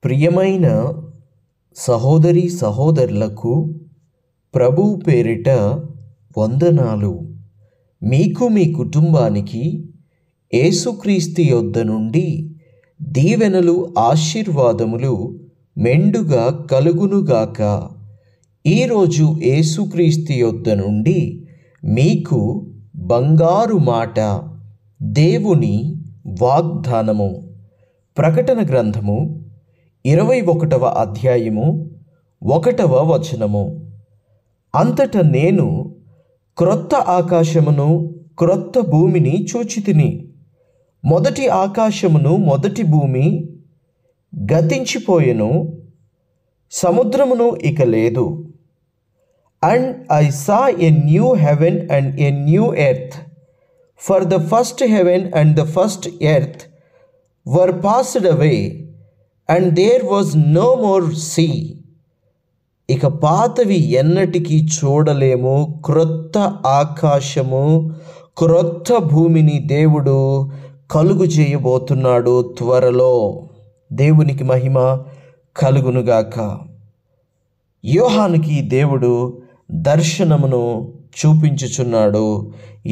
ప్రియమైన సహోదరి సహోదరులకు ప్రభువు పేరిట వందనాలు. మీకు మీ కుటుంబానికి యేసుక్రీస్తు యొద్ద నుండి దీవెనలు ఆశీర్వాదములు మెండుగా కలుగునుగాక. ఈరోజు యేసుక్రీస్తు యొద్ద నుండి మీకు బంగారు మాట, దేవుని వాగ్దానము. ప్రకటన గ్రంథము 21వ అధ్యాయము 1వ వచనము. అంతట నేను క్రొత్త ఆకాశమును క్రొత్త భూమిని చూచితిని. మొదటి ఆకాశమును మొదటి భూమి గతించిపోయెను, సముద్రమును ఇక లేదు. And I saw a new heaven and a new earth, for the first heaven and the first earth were passed away, and there was no more sea. ఇక పాతవి ఎన్నటికీ చూడలేము. క్రొత్త ఆకాశము క్రొత్త భూమిని దేవుడు కలుగు చేయబోతున్నాడు త్వరలో. దేవునికి మహిమ కలుగునుగాక. యోహానుకి దేవుడు దర్శనమును చూపించుచున్నాడు.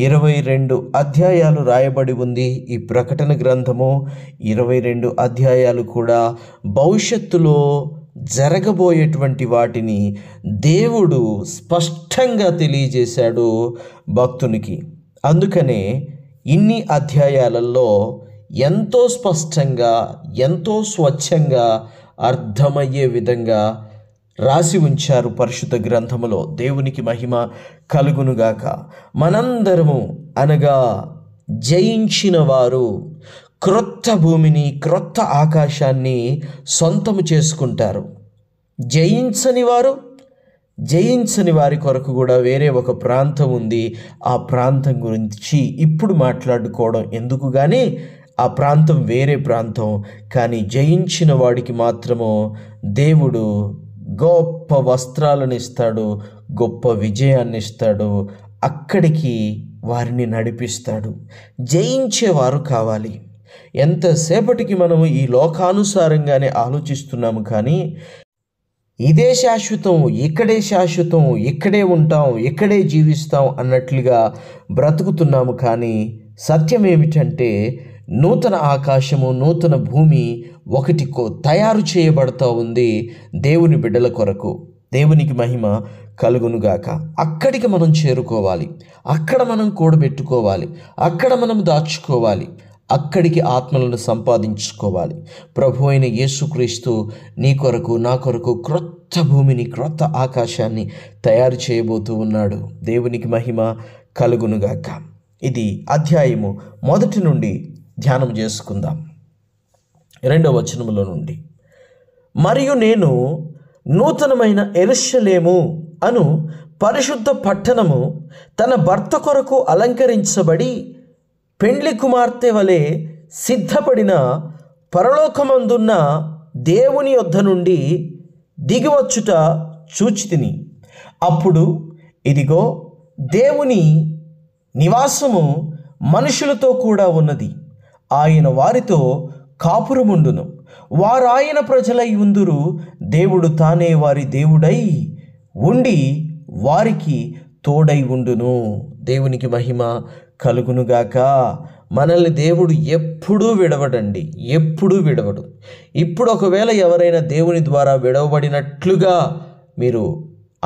22 అధ్యాయాలు రాయబడి ఉంది ఈ ప్రకటన గ్రంథము. 22 అధ్యాయాలు కూడా భవిష్యత్తులో జరగబోయేటువంటి వాటిని దేవుడు స్పష్టంగా తెలియజేశాడు భక్తునికి. అందుకనే ఇన్ని అధ్యాయాలలో ఎంతో స్పష్టంగా, ఎంతో స్వచ్ఛంగా అర్థమయ్యే విధంగా రాసి ఉంచారు పరిశుద్ధ గ్రంథములో. దేవునికి మహిమ కలుగునుగాక. మనందరము అనగా జయించిన వారు క్రొత్త భూమిని క్రొత్త ఆకాశాన్ని సొంతము చేసుకుంటారు. జయించని వారి కొరకు కూడా వేరే ఒక ప్రాంతం ఉంది. ఆ ప్రాంతం గురించి ఇప్పుడు మాట్లాడుకోవడం ఎందుకు, కానీ ఆ ప్రాంతం వేరే ప్రాంతం. కానీ జయించిన వాడికి మాత్రము దేవుడు గొప్ప వస్త్రాలను ఇస్తాడు, గొప్ప విజయాన్ని ఇస్తాడు, అక్కడికి వారిని నడిపిస్తాడు. జయించేవారు కావాలి. ఎంతసేపటికి మనము ఈ లోకానుసారంగానే ఆలోచిస్తున్నాము, కానీ ఇదే శాశ్వతం, ఇక్కడే శాశ్వతం, ఇక్కడే ఉంటాం, ఇక్కడే జీవిస్తాం అన్నట్లుగా బ్రతుకుతున్నాము. కానీ సత్యం ఏమిటంటే నూతన ఆకాశము నూతన భూమి ఒకటి తయారు చేయబడతా ఉంది దేవుని బిడ్డల కొరకు. దేవునికి మహిమ కలుగునుగాక. అక్కడికి మనం చేరుకోవాలి, అక్కడ మనం కూడబెట్టుకోవాలి, అక్కడ మనం దాచుకోవాలి, అక్కడికి ఆత్మలను సంపాదించుకోవాలి. ప్రభు అయిన యేసుక్రీస్తు నీ కొరకు నా కొరకు క్రొత్త భూమిని క్రొత్త ఆకాశాన్ని తయారు చేయబోతూ ఉన్నాడు. దేవునికి మహిమ కలుగునుగాక. ఇది అధ్యాయము 1 నుండి ధ్యానం చేసుకుందాం. 2వ వచనములో నుండి, మరియు నేను నూతనమైన యెరూషలేము అను పరిశుద్ధ పట్టణము తన భర్త కొరకు అలంకరించబడి పెండ్లి కుమార్తె వలె సిద్ధపడిన పరలోకమందున్న దేవుని యొద్ద నుండి దిగివచ్చుట చూచితిని. అప్పుడు ఇదిగో దేవుని నివాసము మనుషులతో కూడా ఉన్నది. ఆయన వారితో కాపురముండును, వారాయన ప్రజలై ఉందురు. దేవుడు తానే వారి దేవుడై ఉండి వారికి తోడై ఉండును. దేవునికి మహిమ కలుగునుగాక. మనల్ని దేవుడు ఎప్పుడూ విడవడండి, ఎప్పుడూ విడవడు. ఇప్పుడు ఒకవేళ ఎవరైనా దేవుని ద్వారా విడవబడినట్లుగా మీరు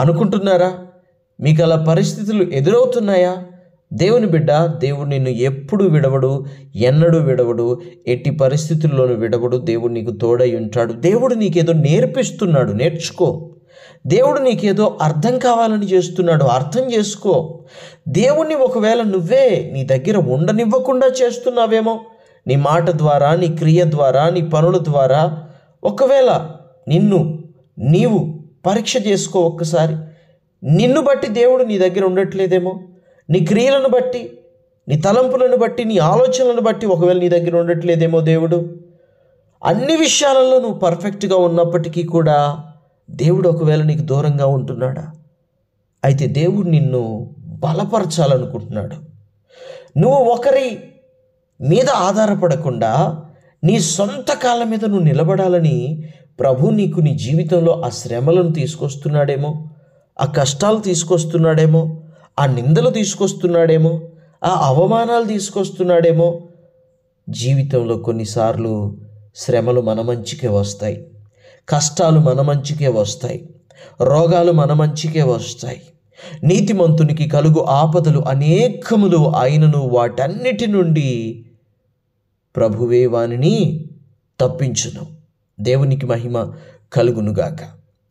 అనుకుంటున్నారా? మీకు అలా పరిస్థితులు ఎదురవుతున్నాయా? దేవుని బిడ్డ, దేవుడు నిన్ను ఎప్పుడు విడవడు, ఎన్నడూ విడవడు, ఎట్టి పరిస్థితుల్లోనూ విడవడు. దేవుడు నీకు తోడై ఉంటాడు. దేవుడు నీకేదో నేర్పిస్తున్నాడు, నేర్చుకో. దేవుడు నీకేదో అర్థం కావాలని చేస్తున్నాడు, అర్థం చేసుకో. దేవుణ్ణి ఒకవేళ నువ్వే నీ దగ్గర ఉండనివ్వకుండా చేస్తున్నావేమో, నీ మాట ద్వారా, నీ క్రియ ద్వారా, నీ పనుల ద్వారా. ఒకవేళ నీవు పరీక్ష చేసుకో ఒక్కసారి. నిన్ను బట్టి దేవుడు నీ దగ్గర ఉండట్లేదేమో, నీ క్రియలను బట్టి, నీ తలంపులను బట్టి, నీ ఆలోచనలను బట్టి ఒకవేళ నీ దగ్గర ఉండట్లేదేమో దేవుడు. అన్ని విషయాలలో నువ్వు పర్ఫెక్ట్గా ఉన్నప్పటికీ కూడా దేవుడు ఒకవేళ నీకు దూరంగా ఉంటున్నాడా? అయితే దేవుడు నిన్ను బలపరచాలనుకుంటున్నాడు. నువ్వు ఒకరి మీద ఆధారపడకుండా నీ సొంత కాళ్ళ మీద నువ్వు నిలబడాలని ప్రభు నీకు నీ జీవితంలో ఆ శ్రమలను తీసుకొస్తున్నాడేమో, ఆ కష్టాలు తీసుకొస్తున్నాడేమో, ఆ నిందలు తీసుకొస్తున్నాడేమో, ఆ అవమానాలు తీసుకొస్తున్నాడేమో. జీవితంలో కొన్నిసార్లు శ్రమలు మన మంచికే వస్తాయి, కష్టాలు మన మంచికే వస్తాయి, రోగాలు మన మంచికే వస్తాయి. నీతిమంతునికి కలుగు ఆపదలు అనేకములు అయినను వాటన్నిటి నుండి ప్రభువే వానిని తప్పించును. దేవునికి మహిమ కలుగునుగాక.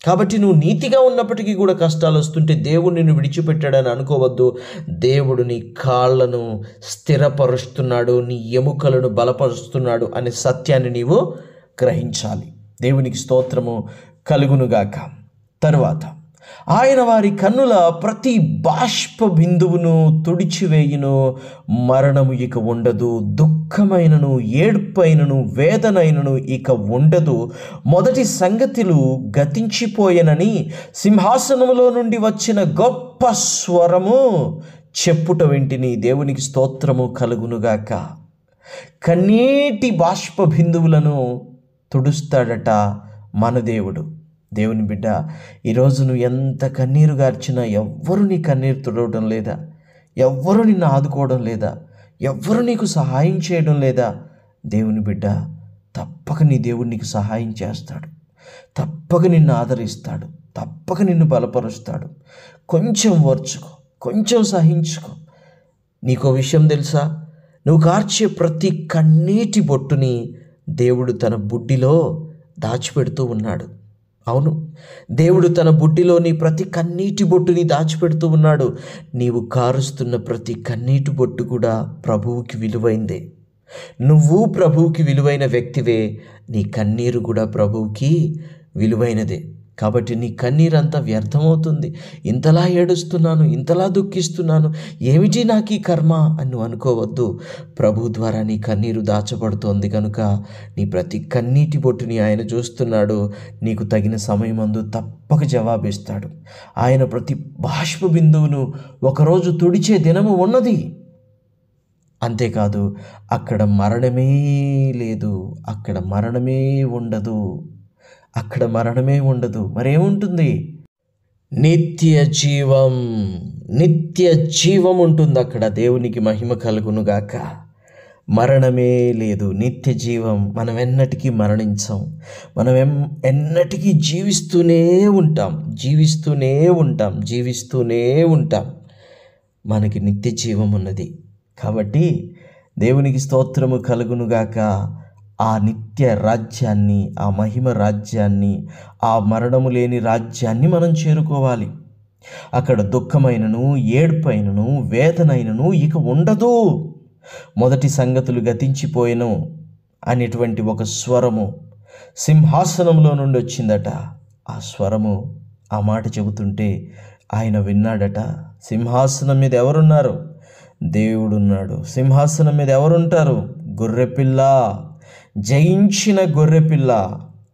కాబట్టి నువ్వు నీతిగా ఉన్నప్పటికీ కూడా కష్టాలు వస్తుంటే దేవుడు నిన్ను విడిచిపెట్టాడని అనుకోవద్దు. దేవుడు నీ కాళ్ళను స్థిరపరుస్తున్నాడు, నీ ఎముకలను బలపరుస్తున్నాడు అనే సత్యాన్ని నీవు గ్రహించాలి. దేవునికి స్తోత్రము కలుగునుగాక. తరువాత ఆయన వారి కన్నుల ప్రతి బాష్ప బిందువును తుడిచివేయును, మరణము ఇక ఉండదు, దుఃఖమైనను ఏడ్పైనను వేదనైనను ఇక ఉండదు, మొదటి సంగతులు గతించిపోయెనని సింహాసనములో నుండి వచ్చిన గొప్ప స్వరము చెప్పుట వింటిని. దేవునికి స్తోత్రము కలుగునుగాక. కన్నీటి బాష్ప బిందువులను తుడుస్తాడట మన దేవుడు. దేవుని బిడ్డ, ఈరోజు నువ్వు ఎంత కన్నీరు గార్చినా ఎవ్వరు నీ కన్నీరు తుడవడం లేదా, ఎవ్వరు నిన్ను ఆదుకోవడం లేదా, ఎవ్వరు నీకు సహాయం చేయడం లేదా. దేవుని బిడ్డ, తప్పక నీ దేవుడు నీకు సహాయం చేస్తాడు, తప్పక నిన్ను ఆదరిస్తాడు, తప్పక నిన్ను బలపరుస్తాడు. కొంచెం ఓర్చుకో, కొంచెం సహించుకో. నీకో విషయం తెలుసా? నువ్వు కార్చే ప్రతి కన్నీటి బొట్టుని దేవుడు తన బుడ్డిలో దాచిపెడుతూ ఉన్నాడు. అవును, దేవుడు తన బుడ్డిలోని ప్రతి కన్నీటి బొట్టుని దాచిపెడుతూ ఉన్నాడు. నీవు కారుస్తున్న ప్రతి కన్నీటి బొట్టు కూడా ప్రభువుకి విలువైందే. నువ్వు ప్రభువుకి విలువైన వ్యక్తివే, నీ కన్నీరు కూడా ప్రభువుకి విలువైనదే. కాబట్టి నీ కన్నీరంతా వ్యర్థమవుతుంది. ఇంతలా ఏడుస్తున్నాను, ఇంతలా దుఃఖిస్తున్నాను, ఏమిటి నాకు ఈ కర్మ అని నువ్వు అనుకోవద్దు. ప్రభు ద్వారా నీ కన్నీరు దాచబడుతోంది కనుక నీ ప్రతి కన్నీటి బొట్టుని ఆయన చూస్తున్నాడు. నీకు తగిన సమయమందు తప్పక జవాబిస్తాడు. ఆయన ప్రతి బాష్ప బిందువును ఒకరోజు తుడిచే దినము ఉన్నది. అంతేకాదు, అక్కడ మరణమే లేదు, అక్కడ మరణమే ఉండదు, అక్కడ మరణమే ఉండదు. మరేముంటుంది? నిత్య జీవం, నిత్య జీవం ఉంటుంది అక్కడ. దేవునికి మహిమ కలుగునుగాక. మరణమే లేదు, నిత్య జీవం. మనం ఎన్నటికీ మరణించం, మనం ఎన్నటికీ జీవిస్తూనే ఉంటాం, జీవిస్తూనే ఉంటాం, జీవిస్తూనే ఉంటాం. మనకి నిత్య జీవం ఉన్నది. కాబట్టి దేవునికి స్తోత్రము కలుగునుగాక. ఆ నిత్య రాజ్యాన్ని, ఆ మహిమ రాజ్యాన్ని, ఆ మరణము లేని రాజ్యాన్ని మనం చేరుకోవాలి. అక్కడ దుఃఖమైనను ఏడ్పైనను వేదనైనను ఇక ఉండదు, మొదటి సంగతులు గతించిపోయెను అనేటువంటి ఒక స్వరము సింహాసనంలో నుండి వచ్చిందట. ఆ స్వరము ఆ మాట చెబుతుంటే ఆయన విన్నాడట. సింహాసనం మీద ఎవరున్నారు? దేవుడున్నాడు. సింహాసనం మీద ఎవరుంటారు? గొర్రెపిల్ల, జయించిన గొర్రెపిల్ల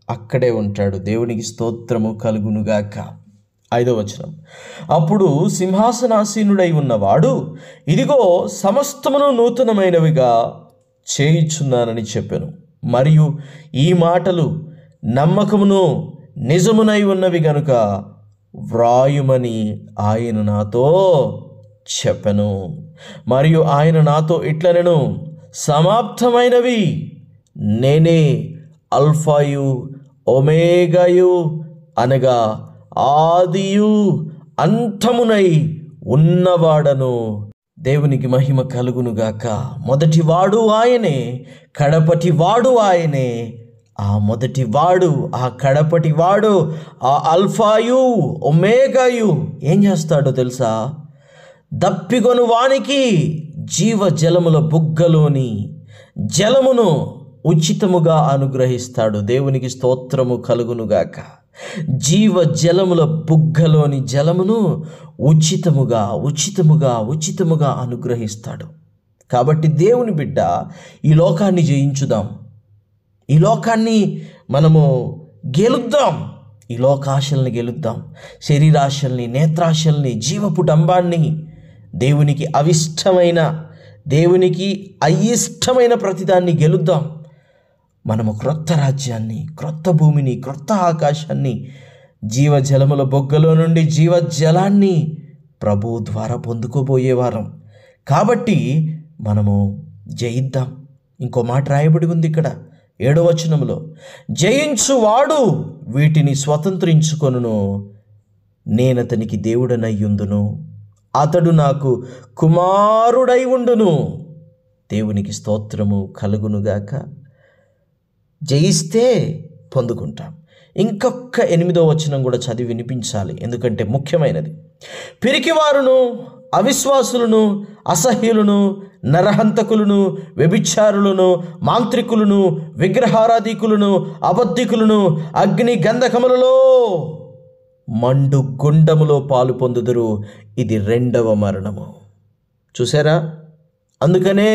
అక్కడే ఉంటాడు. దేవునికి స్తోత్రము కలుగునుగాక. 5వ వచనం, అప్పుడు సింహాసనాసీనుడై ఉన్నవాడు, ఇదిగో సమస్తమును నూతనమైనవిగా చేయుచున్నానని చెప్పెను. మరియు ఈ మాటలు నమ్మకమును నిజమునై ఉన్నవి గనుక వ్రాయుమని ఆయన నాతో చెప్పెను. మరియు ఆయన నాతో ఇట్లనెను, సమాప్తమైనవి, నేనే అల్ఫాయు ఒమేగాయు, అనగా ఆదియు అంతమునై ఉన్నవాడను. దేవునికి మహిమ కలుగునుగాక. మొదటివాడు ఆయనే, కడపటివాడు ఆయనే. ఆ మొదటివాడు, ఆ కడపటివాడు, ఆ అల్ఫాయు ఒమేగాయు ఏం చేస్తాడో తెలుసా? దప్పిగొను వానికి జీవజలముల బుగ్గలోని జలమును ఉచితముగా అనుగ్రహిస్తాడు. దేవునికి స్తోత్రము కలుగునుగాక. జీవజలముల బుగ్గలోని జలమును ఉచితముగా ఉచితముగా ఉచితముగా అనుగ్రహిస్తాడు. కాబట్టి దేవుని బిడ్డ, ఈ లోకాన్ని జయించుదాం, ఈ లోకాన్ని మనము గెలుద్దాం, ఈ లోకాశల్ని గెలుద్దాం, శరీరాశల్ని, నేత్రాశల్ని, జీవపు డంబాన్ని, దేవునికి అవిష్టమైన, దేవునికి అయిష్టమైన ప్రతిదాన్ని గెలుద్దాం. మనము క్రొత్త రాజ్యాన్ని, క్రొత్త భూమిని, క్రొత్త ఆకాశాన్ని, జీవజలముల బొగ్గలో నుండి జీవజలాన్ని ప్రభువు ద్వారా పొందుకోబోయేవారం. కాబట్టి మనము జయిద్దాం. ఇంకో మాట రాయబడి ఉంది ఇక్కడ 7వ వచనంలో, జయించువాడు వీటిని స్వతంత్రించుకొనును, నేనతనికి దేవుడనయ్యుందును, అతడు నాకు కుమారుడై ఉండును. దేవునికి స్తోత్రము కలుగునుగాక. జయిస్తే పొందుకుంటాం. ఇంకొక 8వ వచనం కూడా చదివి వినిపించాలి, ఎందుకంటే ముఖ్యమైనది. పిరికివారును, అవిశ్వాసులను, అసహ్యులను, నరహంతకులను, వ్యభిచారులను, మాంత్రికులను, విగ్రహారాధికులను, అబద్ధికులను అగ్ని గంధకములలో మండు గుండములో పాలు పొందుదురు. ఇది 2వ మరణము. చూసారా? అందుకనే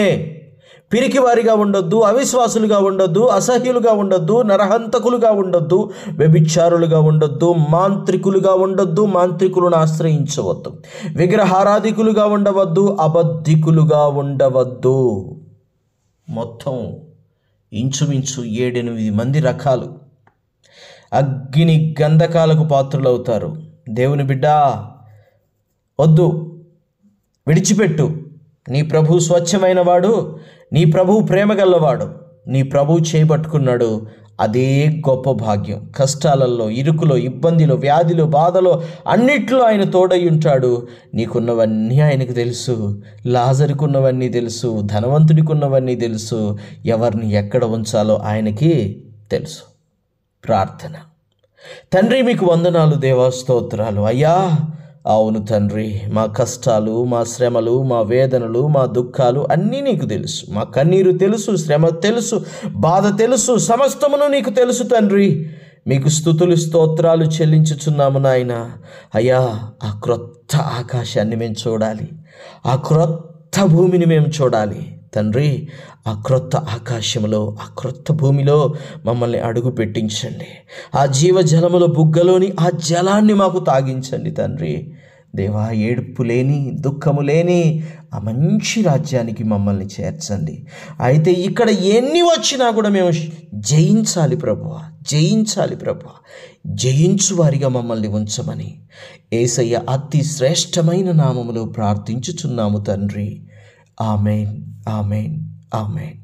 పిరికివారిగా ఉండొద్దు, అవిశ్వాసులుగా ఉండొద్దు, అసహ్యులుగా ఉండొద్దు, నరహంతకులుగా ఉండొద్దు, వ్యభిచారులుగా ఉండొద్దు, మాంత్రికులుగా ఉండొద్దు, మాంత్రికులను ఆశ్రయించవద్దు, విగ్రహారాధికులుగా ఉండవద్దు, అబద్ధికులుగా ఉండవద్దు. మొత్తం ఇంచుమించు 7-8 మంది రకాలు అగ్ని గంధకాలకు పాత్రులవుతారు. దేవుని బిడ్డ, వద్దు, విడిచిపెట్టు. నీ ప్రభు స్వచ్ఛమైన వాడు, నీ ప్రభువు ప్రేమగల్లవాడు, నీ ప్రభువు చేయబట్టుకున్నాడు. అదే గొప్ప భాగ్యం. కష్టాలలో, ఇరుకులో, ఇబ్బందిలో, వ్యాధిలో, బాధలో అన్నిట్లో ఆయన తోడై ఉంటాడు. నీకున్నవన్నీ ఆయనకు తెలుసు. లాజరుకు ఉన్నవన్నీ తెలుసు, ధనవంతుడికి ఉన్నవన్నీ తెలుసు. ఎవరిని ఎక్కడ ఉంచాలో ఆయనకి తెలుసు. ప్రార్థన. తండ్రి, మీకు వందనాలు దేవా, స్తోత్రాలు అయ్యా. అవును తండ్రి, మా కష్టాలు, మా శ్రమలు, మా వేదనలు, మా దుఃఖాలు అన్నీ నీకు తెలుసు. మా కన్నీరు తెలుసు, శ్రమ తెలుసు, బాధ తెలుసు, సమస్తమును నీకు తెలుసు తండ్రి. మీకు స్తుతులు, స్తోత్రాలు చెల్లించుచున్నాము నాయన. అయ్యా, ఆ క్రొత్త ఆకాశాన్ని మేము చూడాలి, ఆ క్రొత్త భూమిని మేము చూడాలి తండ్రి. ఆ క్రొత్త ఆకాశంలో, ఆ క్రొత్త భూమిలో మమ్మల్ని అడుగు పెట్టించండి. ఆ జీవజలముల బుగ్గలోని ఆ జలాన్ని మాకు తాగించండి తండ్రి. దేవా, ఏడుపు లేని, దుఃఖము లేని ఆ మంచి రాజ్యానికి మమ్మల్ని చేర్చండి. అయితే ఇక్కడ ఎన్ని వచ్చినా కూడా మేము జయించాలి ప్రభువా, జయించాలి ప్రభువా. జయించు వారిగా మమ్మల్ని ఉంచమని యేసయ్య అతి శ్రేష్టమైన నామములో ప్రార్థించుచున్నాము తండ్రి. Amen, amen, amen.